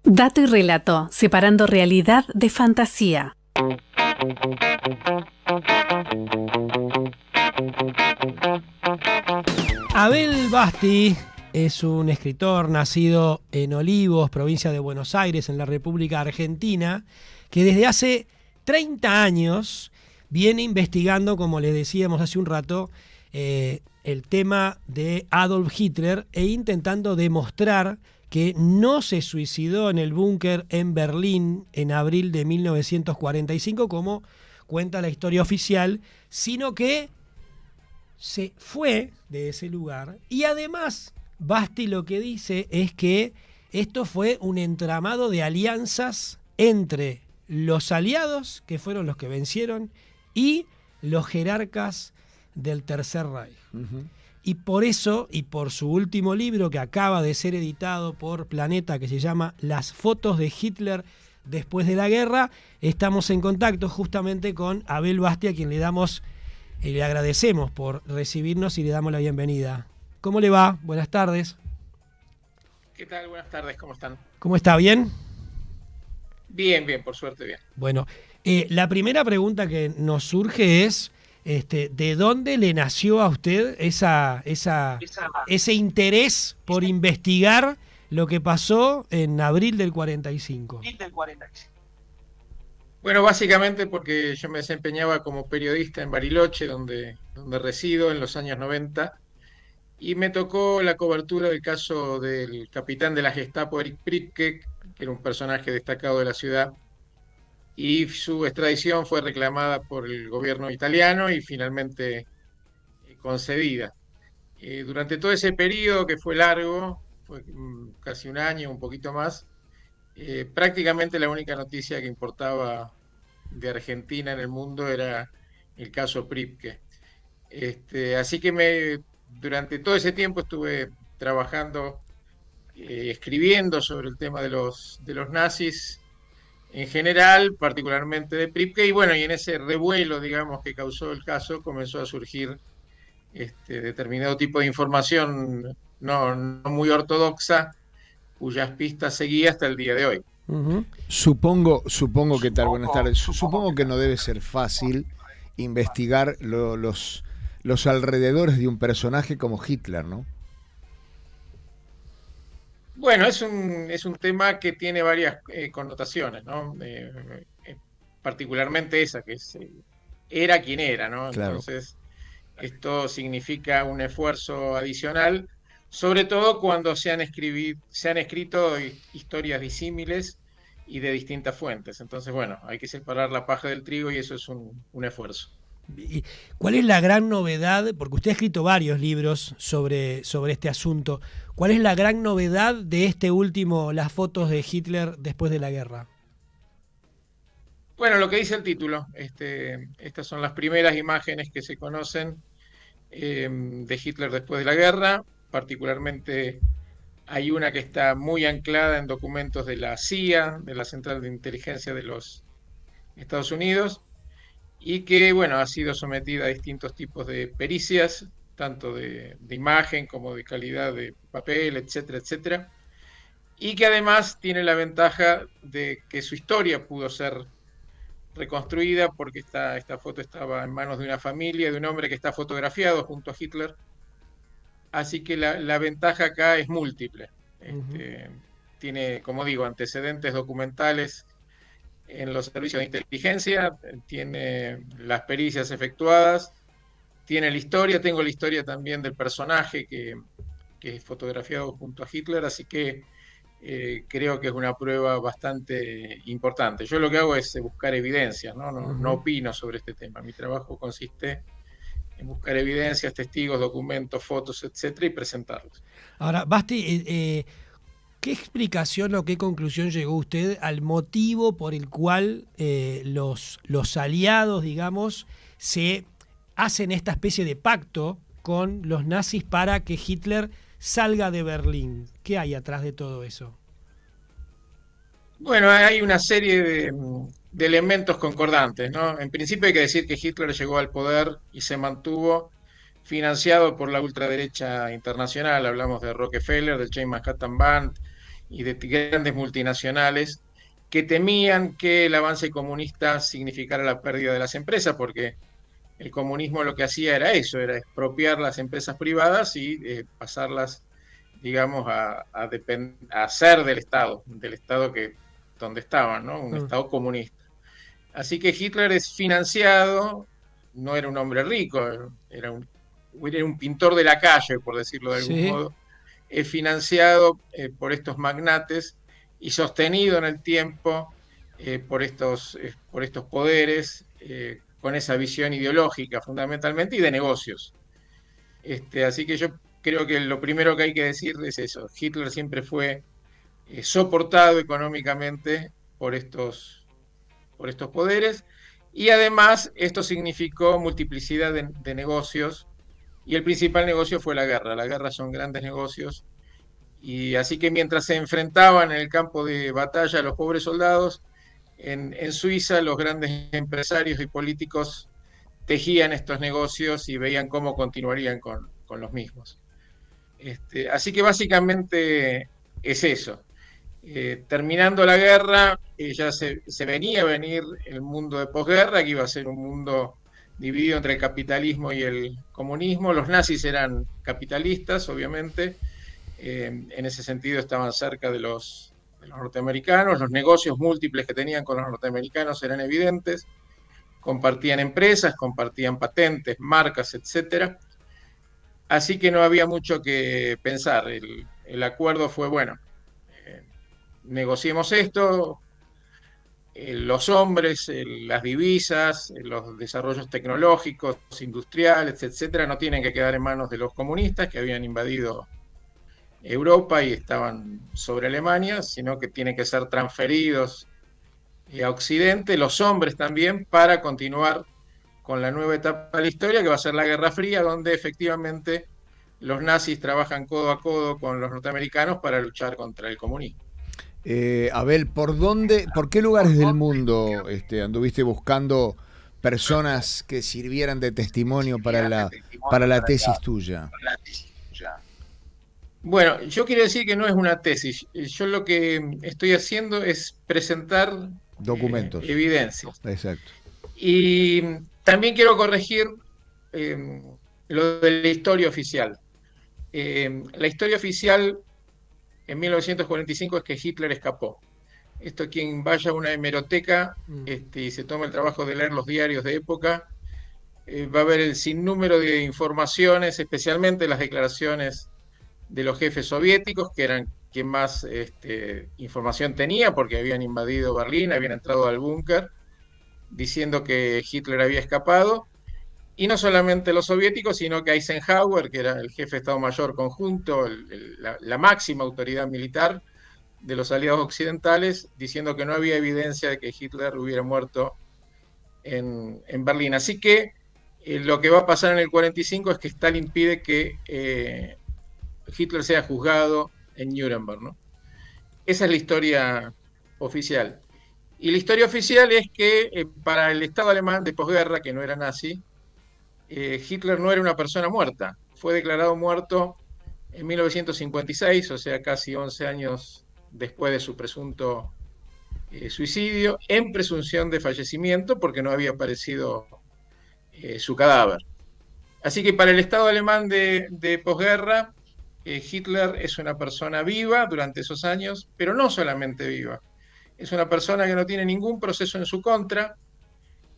Dato y relato, separando realidad de fantasía. Abel Basti es un escritor nacido en Olivos, provincia de Buenos Aires, en la República Argentina, que desde hace 30 años viene investigando, como les decíamos hace un rato, el tema de Adolf Hitler e intentando demostrar que no se suicidó en el búnker en Berlín en abril de 1945, como cuenta la historia oficial, sino que se fue de ese lugar. Y además, Basti lo que dice es que esto fue un entramado de alianzas entre los aliados, que fueron los que vencieron, y los jerarcas del Tercer Reich. Uh-huh. Y por eso, y por su último libro que acaba de ser editado por Planeta, que se llama Las fotos de Hitler después de la guerra, estamos en contacto justamente con Abel Basti, a quien le agradecemos por recibirnos y le damos la bienvenida. ¿Cómo le va? Buenas tardes. ¿Qué tal? Buenas tardes, ¿cómo están? ¿Cómo está? ¿Bien? Bien, por suerte bien. Bueno, la primera pregunta que nos surge es, ¿de dónde le nació a usted ese interés por investigar lo que pasó en abril del 45? Bueno, básicamente porque yo me desempeñaba como periodista en Bariloche, donde resido en los años 90, y me tocó la cobertura del caso del capitán de la Gestapo, Erich Priebke, que era un personaje destacado de la ciudad, y su extradición fue reclamada por el gobierno italiano y finalmente concedida. Durante todo ese periodo, que fue largo, fue casi un año, un poquito más, prácticamente la única noticia que importaba de Argentina en el mundo era el caso Priebke. Así que durante todo ese tiempo estuve trabajando, escribiendo sobre el tema de los nazis en general, particularmente de Priebke, y bueno, y en ese revuelo, digamos, que causó el caso, comenzó a surgir determinado tipo de información no muy ortodoxa, cuyas pistas seguía hasta el día de hoy. Uh-huh. Supongo que tal, buenas tardes. Supongo que no debe ser fácil investigar los alrededores de un personaje como Hitler, ¿no? Bueno, es un tema que tiene varias connotaciones, ¿no? Particularmente esa, que era quien era, ¿no? Claro. Entonces, esto significa un esfuerzo adicional, sobre todo cuando se han escrito historias disímiles y de distintas fuentes. Entonces, bueno, hay que separar la paja del trigo y eso es un esfuerzo. ¿Y cuál es la gran novedad? Porque usted ha escrito varios libros sobre este asunto. ¿Cuál es la gran novedad de este último, las fotos de Hitler después de la guerra? Bueno, lo que dice el título, estas son las primeras imágenes que se conocen de Hitler después de la guerra. Particularmente hay una que está muy anclada en documentos de la CIA, de la Central de Inteligencia de los Estados Unidos, y que, bueno, ha sido sometida a distintos tipos de pericias, tanto de imagen como de calidad de papel, etcétera, etcétera, y que además tiene la ventaja de que su historia pudo ser reconstruida porque esta foto estaba en manos de una familia, de un hombre que está fotografiado junto a Hitler, así que la ventaja acá es múltiple. Tiene, como digo, antecedentes documentales en los servicios de inteligencia, tiene las pericias efectuadas, tiene la historia, tengo la historia también del personaje que es fotografiado junto a Hitler, así que creo que es una prueba bastante importante. Yo lo que hago es buscar evidencias, no opino sobre este tema. Mi trabajo consiste en buscar evidencias, testigos, documentos, fotos, etcétera, y presentarlos. Ahora, Basti, ¿qué explicación o qué conclusión llegó usted al motivo por el cual los aliados, digamos, se hacen esta especie de pacto con los nazis para que Hitler salga de Berlín? ¿Qué hay atrás de todo eso? Bueno, hay una serie de elementos concordantes, ¿no? En principio hay que decir que Hitler llegó al poder y se mantuvo financiado por la ultraderecha internacional. Hablamos de Rockefeller, del Chain Manhattan Band y de grandes multinacionales que temían que el avance comunista significara la pérdida de las empresas, porque el comunismo lo que hacía era eso, era expropiar las empresas privadas y pasarlas, digamos, a ser del Estado donde estaban, ¿no? Un Estado comunista. Así que Hitler es financiado, no era un hombre rico, era un pintor de la calle, por decirlo de algún modo, es financiado por estos magnates y sostenido en el tiempo por estos poderes, con esa visión ideológica fundamentalmente y de negocios. Así que yo creo que lo primero que hay que decir es eso: Hitler siempre fue soportado económicamente por estos poderes, y además esto significó multiplicidad de negocios, y el principal negocio fue la guerra. La guerra son grandes negocios, y así que mientras se enfrentaban en el campo de batalla los pobres soldados, en Suiza los grandes empresarios y políticos tejían estos negocios y veían cómo continuarían con los mismos. Así que básicamente es eso. Terminando la guerra, ya se venía a venir el mundo de posguerra, que iba a ser un mundo dividido entre el capitalismo y el comunismo. Los nazis eran capitalistas, obviamente. En ese sentido estaban cerca de los norteamericanos. Los negocios múltiples que tenían con los norteamericanos eran evidentes. Compartían empresas, compartían patentes, marcas, etc. Así que no había mucho que pensar. El acuerdo fue, bueno, negociemos esto, los hombres, las divisas, los desarrollos tecnológicos, industriales, etcétera, no tienen que quedar en manos de los comunistas que habían invadido Europa y estaban sobre Alemania, sino que tienen que ser transferidos a Occidente, los hombres también, para continuar con la nueva etapa de la historia, que va a ser la Guerra Fría, donde efectivamente los nazis trabajan codo a codo con los norteamericanos para luchar contra el comunismo. Abel, por qué lugares del mundo anduviste buscando personas que sirvieran de testimonio para la tesis tuya? Bueno, yo quiero decir que no es una tesis. Yo lo que estoy haciendo es presentar documentos, evidencias. Exacto. Y también quiero corregir lo de la historia oficial. La historia oficial en 1945 es que Hitler escapó. Esto, quien vaya a una hemeroteca y se toma el trabajo de leer los diarios de época, va a ver el sinnúmero de informaciones, especialmente las declaraciones de los jefes soviéticos, que eran quien más información tenía, porque habían invadido Berlín, habían entrado al búnker, diciendo que Hitler había escapado. Y no solamente los soviéticos, sino que Eisenhower, que era el jefe de Estado Mayor Conjunto, la máxima autoridad militar de los aliados occidentales, diciendo que no había evidencia de que Hitler hubiera muerto en Berlín. Así que lo que va a pasar en el 45 es que Stalin pide que Hitler sea juzgado en Nuremberg, ¿no? Esa es la historia oficial. Y la historia oficial es que para el Estado alemán de posguerra, que no era nazi, Hitler no era una persona muerta. Fue declarado muerto en 1956, o sea, casi 11 años después de su presunto suicidio, en presunción de fallecimiento, porque no había aparecido su cadáver. Así que para el Estado alemán de posguerra, Hitler es una persona viva durante esos años, pero no solamente viva. Es una persona que no tiene ningún proceso en su contra,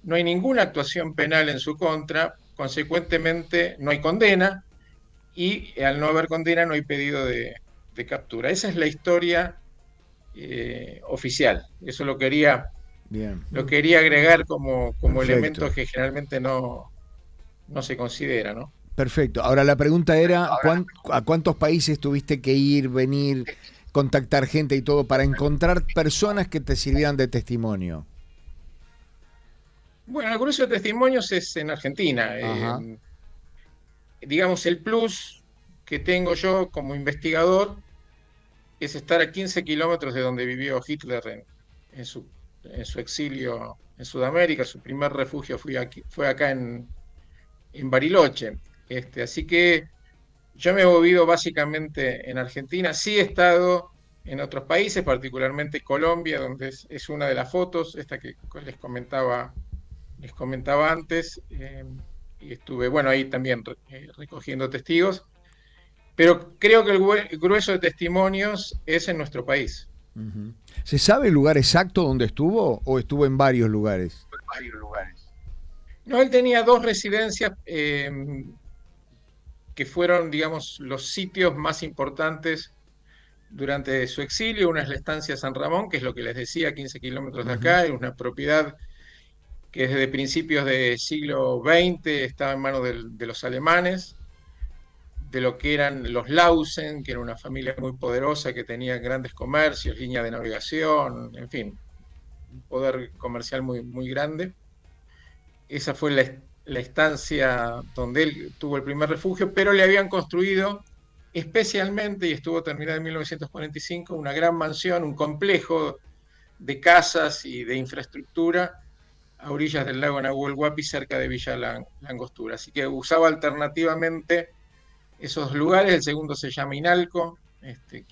no hay ninguna actuación penal en su contra, consecuentemente no hay condena, y al no haber condena no hay pedido de captura. Esa es la historia oficial. Eso lo quería agregar como elemento que generalmente no se considera, ¿no? Perfecto. Ahora la pregunta era, ¿a cuántos países tuviste que ir, venir, contactar gente y todo para encontrar personas que te sirvieran de testimonio? Bueno, el grueso de testimonios es en Argentina. Digamos, el plus que tengo yo como investigador es estar a 15 kilómetros de donde vivió Hitler en su exilio en Sudamérica. Su primer refugio fue acá en Bariloche. Así que yo me he movido básicamente en Argentina. Sí he estado en otros países, particularmente Colombia, donde es una de las fotos, esta que les comentaba antes, y estuve, bueno, ahí también recogiendo testigos, pero creo que el grueso de testimonios es en nuestro país. Ujú. ¿Se sabe el lugar exacto donde estuvo o estuvo en varios lugares? No, él tenía dos residencias que fueron, digamos, los sitios más importantes durante su exilio. Una es la estancia San Ramón, que es lo que les decía, 15 kilómetros de acá, es una propiedad que desde principios del siglo XX estaba en manos de los alemanes, de lo que eran los Lausen, que era una familia muy poderosa que tenía grandes comercios, líneas de navegación, en fin, un poder comercial muy, muy grande. Esa fue la estancia donde él tuvo el primer refugio, pero le habían construido especialmente, y estuvo terminada en 1945, una gran mansión, un complejo de casas y de infraestructura a orillas del lago Nahuel Huapi, cerca de Villa Langostura. Así que usaba alternativamente esos lugares. El segundo se llama Inalco.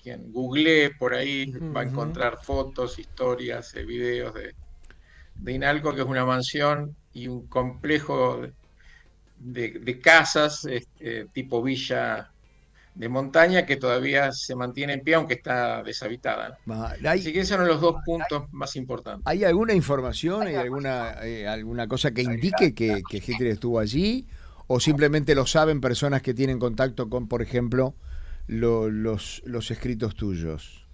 Quien googlee por ahí va a encontrar fotos, historias, videos de Inalco, que es una mansión y un complejo de casas tipo villa de montaña que todavía se mantiene en pie, aunque está deshabitada, ¿no? Así que esos son los dos puntos más importantes. ¿Hay alguna información, hay alguna cosa que indique que Hitler estuvo allí? ¿O simplemente lo saben personas que tienen contacto con, por ejemplo, los escritos tuyos?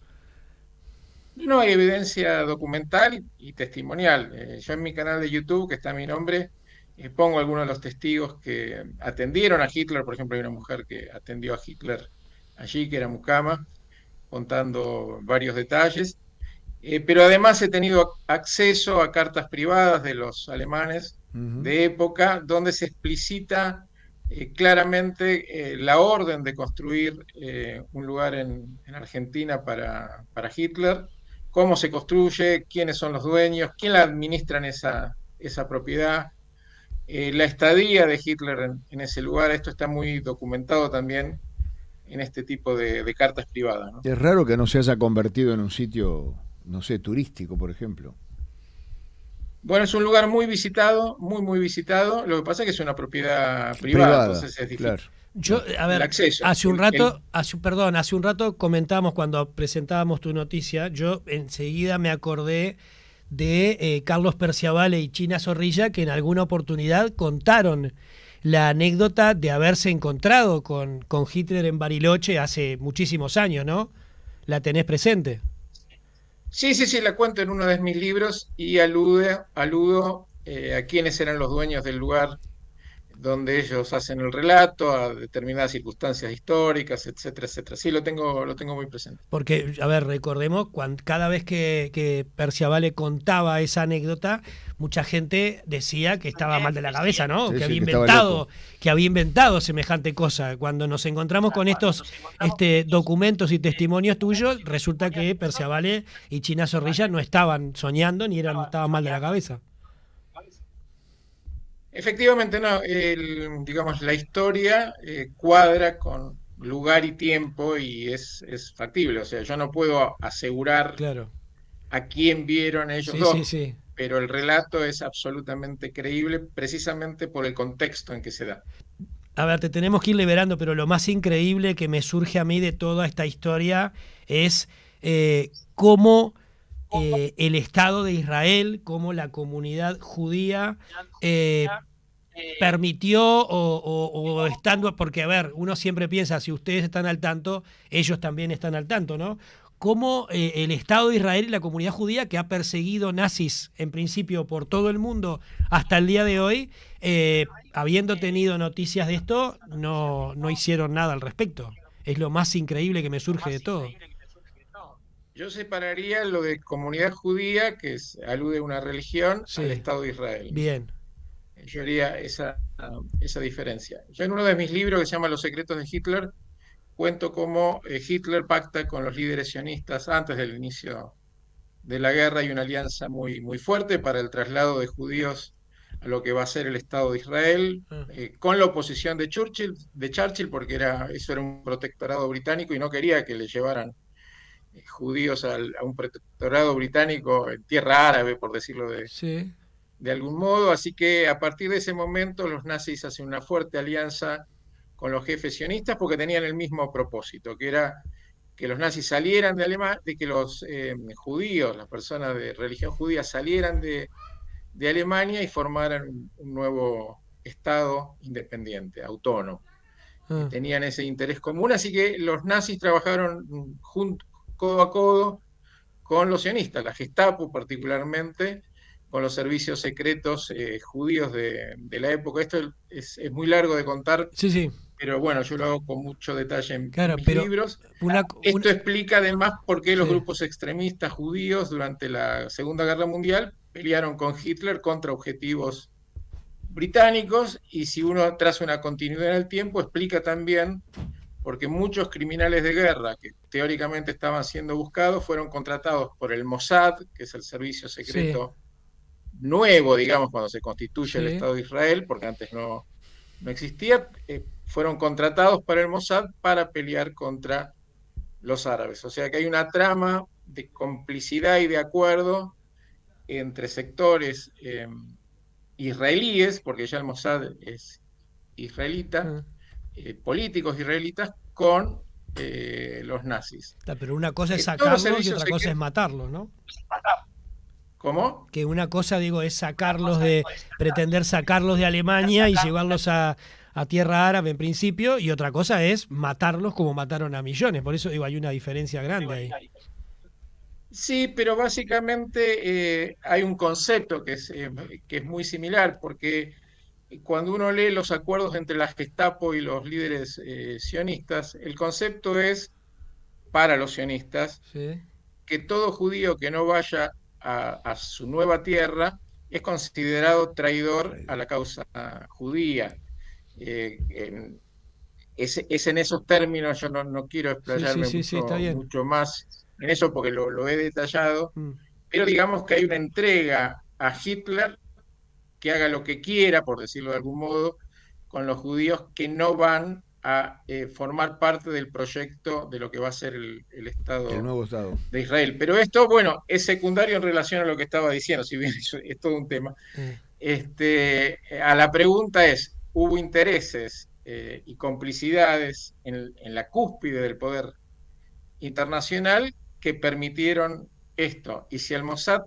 No hay evidencia documental y testimonial. Yo en mi canal de YouTube, que está mi nombre, pongo algunos de los testigos que atendieron a Hitler. Por ejemplo, hay una mujer que atendió a Hitler allí, que era mucama, contando varios detalles. Pero además he tenido acceso a cartas privadas de los alemanes de época, donde se explicita claramente la orden de construir un lugar en Argentina para Hitler, cómo se construye, quiénes son los dueños, quién la administran esa propiedad, la estadía de Hitler en ese lugar. Esto está muy documentado también en este tipo de cartas privadas, ¿no? Es raro que no se haya convertido en un sitio, no sé, turístico, por ejemplo. Bueno, es un lugar muy visitado, muy, muy visitado. Lo que pasa es que es una propiedad privada, entonces es difícil. Claro. Yo, a ver, acceso, hace un rato comentábamos cuando presentábamos tu noticia, yo enseguida me acordé de Carlos Perciavale y China Zorrilla, que en alguna oportunidad contaron la anécdota de haberse encontrado con Hitler en Bariloche hace muchísimos años, ¿no? ¿La tenés presente? Sí, la cuento en uno de mis libros y aludo a quiénes eran los dueños del lugar donde ellos hacen el relato, a determinadas circunstancias históricas, etcétera, etcétera. Sí, lo tengo muy presente. Porque, a ver, recordemos, cada vez que Perciavale contaba esa anécdota, mucha gente decía que estaba mal de la cabeza, ¿no? Sí, que sí, había inventado semejante cosa. Cuando nos encontramos con estos documentos y testimonios tuyos, resulta que Perciavale y China Zorrilla no estaban soñando ni estaban mal de la cabeza. Efectivamente, no. Digamos, la historia cuadra con lugar y tiempo y es factible. O sea, yo no puedo asegurar Claro. a quién vieron ellos dos, Sí. pero el relato es absolutamente creíble precisamente por el contexto en que se da. A ver, te tenemos que ir liberando, pero lo más increíble que me surge a mí de toda esta historia es cómo el Estado de Israel, cómo la comunidad judía permitió o estando, porque a ver, uno siempre piensa, si ustedes están al tanto, ellos también están al tanto, ¿no? Cómo el Estado de Israel y la comunidad judía, que ha perseguido nazis en principio por todo el mundo hasta el día de hoy, habiendo tenido noticias de esto, no hicieron nada al respecto. Es lo más increíble que me surge de todo. Yo separaría lo de comunidad judía, que alude a una religión, Sí. al Estado de Israel. Bien. Yo haría esa diferencia. Yo en uno de mis libros, que se llama Los secretos de Hitler, cuento cómo Hitler pacta con los líderes sionistas antes del inicio de la guerra. Hay una alianza muy, muy fuerte para el traslado de judíos a lo que va a ser el Estado de Israel, con la oposición de Churchill, porque eso era un protectorado británico y no quería que le llevaran judíos a un protectorado británico en tierra árabe, por decirlo Sí. de algún modo. Así que a partir de ese momento los nazis hacen una fuerte alianza con los jefes sionistas porque tenían el mismo propósito, que era que los nazis salieran de Alemania, de que los judíos, las personas de religión judía salieran de Alemania y formaran un nuevo Estado independiente, autónomo. Ah, Tenían ese interés común, así que los nazis trabajaron codo a codo con los sionistas, la Gestapo particularmente, con los servicios secretos judíos de la época. Esto es muy largo de contar, sí, sí. pero bueno, yo lo hago con mucho detalle en Claro, mis pero libros. una, Esto explica además por qué los sí. grupos extremistas judíos durante la Segunda Guerra Mundial pelearon con Hitler contra objetivos británicos, y si uno traza una continuidad en el tiempo, explica también porque muchos criminales de guerra que teóricamente estaban siendo buscados fueron contratados por el Mossad, que es el servicio Sí, secreto nuevo, digamos, cuando se constituye el sí. Estado de Israel, porque antes no existía, fueron contratados para el Mossad para pelear contra los árabes. O sea que hay una trama de complicidad y de acuerdo entre sectores israelíes, porque ya el Mossad es israelita, Ah. políticos israelitas, con los nazis. Pero una cosa es Todos los sacarlos y servicios otra cosa es secretos. matarlos, ¿no? ¿Cómo? Que una cosa, digo, es sacarlos pretender sacarlos de Alemania y llevarlos a tierra árabe en principio, y otra cosa es matarlos como mataron a millones. Por eso digo, hay una diferencia grande ahí. Sí, pero básicamente hay un concepto que es muy similar, porque cuando uno lee los acuerdos entre la Gestapo y los líderes sionistas, el concepto es, para los sionistas, Sí, que todo judío que no vaya a su nueva tierra es considerado traidor a la causa judía. Eh, es en esos términos, yo no quiero sí, sí, explayarme sí, sí, está bien. mucho más en eso porque lo he detallado, Mm. pero digamos que hay una entrega a Hitler que haga lo que quiera, por decirlo de algún modo, con los judíos que no van a formar parte del proyecto de lo que va a ser el El Estado nuevo Estado. de Israel. Pero esto, bueno, es secundario en relación a lo que estaba diciendo, si bien es todo un tema. Eh, A la pregunta es, ¿hubo intereses y complicidades en la cúspide del poder internacional que permitieron esto? Y si el Mossad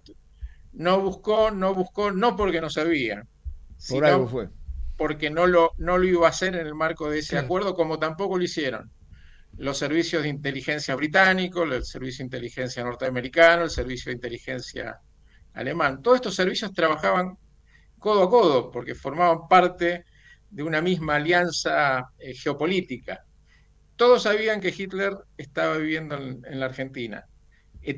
no buscó, no porque no sabía, Por algo sino fue. porque no lo iba a hacer en el marco de ese claro. acuerdo, como tampoco lo hicieron los servicios de inteligencia británicos, el servicio de inteligencia norteamericano, el servicio de inteligencia alemán. Todos estos servicios trabajaban codo a codo porque formaban parte de una misma alianza geopolítica. Todos sabían que Hitler estaba viviendo en la Argentina.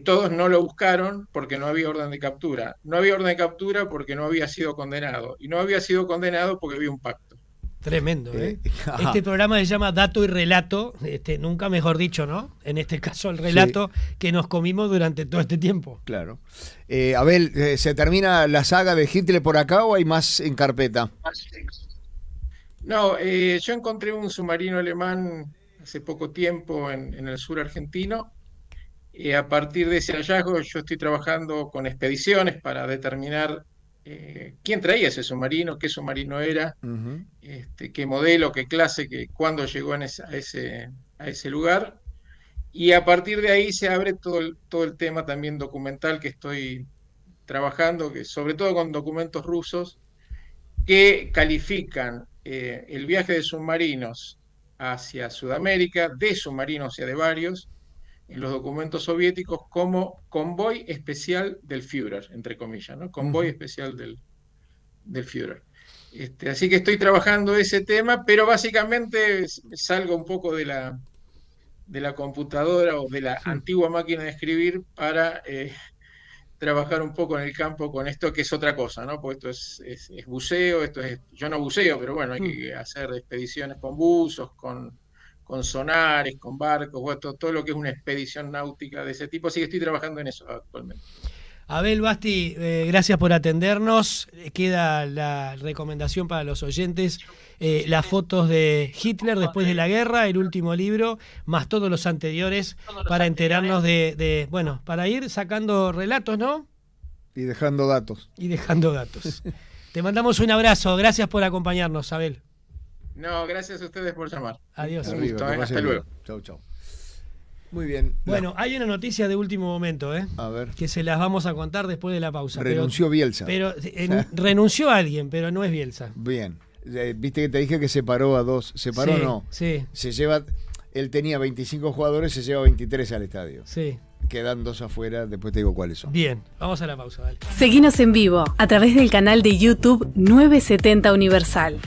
Todos no lo buscaron porque no había orden de captura. No había orden de captura porque no había sido condenado. Y no había sido condenado porque había un pacto. Tremendo, ¿eh? Ajá. Este programa se llama Dato y Relato, nunca mejor dicho, ¿no? En este caso, el relato que nos comimos durante todo este tiempo. Claro. Abel, ¿se termina la saga de Hitler por acá o hay más en carpeta? No, yo encontré un submarino alemán hace poco tiempo en el sur argentino. A partir de ese hallazgo, yo estoy trabajando con expediciones para determinar quién traía ese submarino, qué submarino era, Ujú. qué modelo, qué clase, cuándo llegó a ese lugar. Y a partir de ahí se abre todo el tema también documental que estoy trabajando, que sobre todo con documentos rusos, que califican el viaje de submarinos hacia Sudamérica, de submarinos hacia de varios, en los documentos soviéticos como convoy especial del Führer, entre comillas, ¿no? Convoy Ujú. especial del Führer. Así que estoy trabajando ese tema, pero básicamente salgo un poco de la computadora o de la Mm. antigua máquina de escribir para trabajar un poco en el campo con esto, que es otra cosa, ¿no? Porque esto es buceo, yo no buceo, pero bueno, hay Mm. que hacer expediciones con buzos, con sonares, con barcos, bueno, todo lo que es una expedición náutica de ese tipo, así que estoy trabajando en eso actualmente. Abel Basti, gracias por atendernos. Queda la recomendación para los oyentes, las fotos de Hitler después de la guerra, el último libro, más todos los anteriores, para enterarnos bueno, para ir sacando relatos, ¿no? Y dejando datos. Y dejando datos. Te mandamos un abrazo, gracias por acompañarnos, Abel. No, gracias a ustedes por llamar. Adiós. Un gusto, que pasen hasta bien. luego. Chau, chau. Muy bien. Bueno, hay una noticia de último momento, A ver. que se las vamos a contar después de la pausa. Renunció Bielsa. Pero renunció alguien, pero no es Bielsa. Bien. Viste que te dije que separó a dos. ¿Separó Sí, no? Sí, Se lleva. Él tenía 25 jugadores, se lleva 23 al estadio. sí. Quedan 2 afuera, después te digo cuáles son. Bien, vamos a la pausa, dale. Seguinos en vivo a través del canal de YouTube 970 Universal.